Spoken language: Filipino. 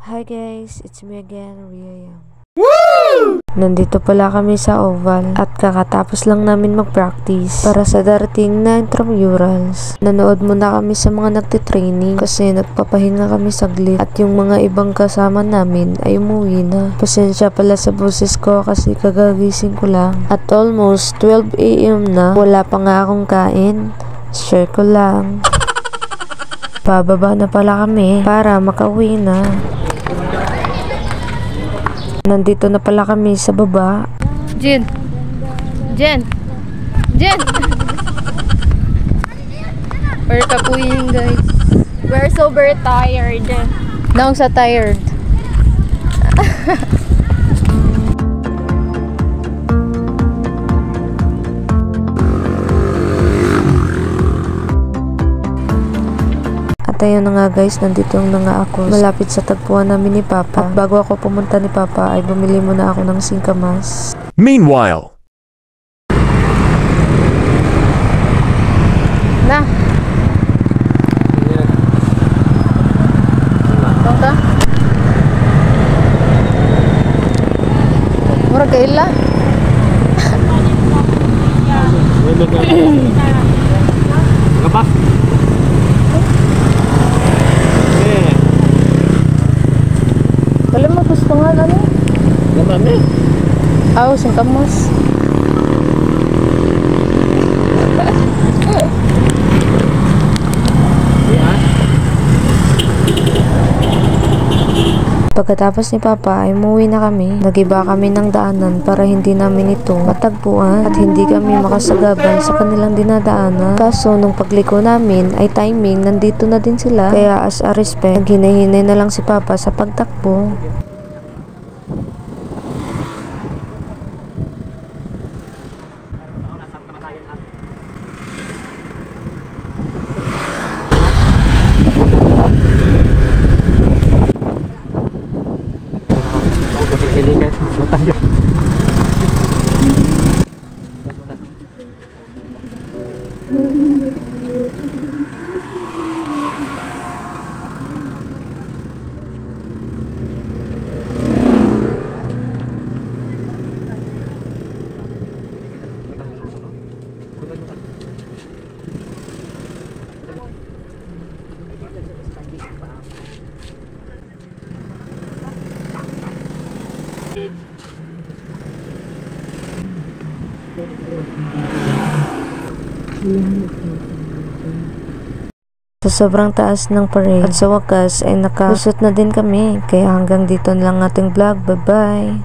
Hi guys, it's me again, Ria Yang. Woo! Nandito pala kami sa Oval at kakatapos lang namin mag-practice para sa darating na intramurals. Nanood muna kami sa mga nagtitraining kasi nagpapahinga kami saglit at yung mga ibang kasama namin ay umuwi na. Pasensya pala sa boses ko kasi kagagising ko lang at almost 12 AM na, wala pa nga akong kain. Share ko lang. Bababa na pala kami para makauwi na. Nandito na pala kami sa baba. Jen! We're kapuyin, guys. We're so very tired. Naong sa tired. Ayun na nga guys, nandito na nga ako malapit sa tagpuan namin ni Papa. At bago ako pumunta ni Papa ay bumili muna ako ng singkamas. Meanwhile, Na. Tongka. Mura kaila. Apa? Wala mo gusto nga ano? Gaman eh. Aw, singkamas. Pagkatapos ni Papa ay umuwi na kami. Nagiba kami ng daanan para hindi namin ito matagpuan at hindi kami makasagabal sa kanilang dinadaanan. Kaso nung pagliko namin ay timing, nandito na din sila. Kaya as a respect, naghinay-hinay na lang si Papa sa pagtakbo. Sa sobrang taas ng parade at sa wakas ay nakalusot na din kami. Kaya hanggang dito na lang ating vlog. Bye bye!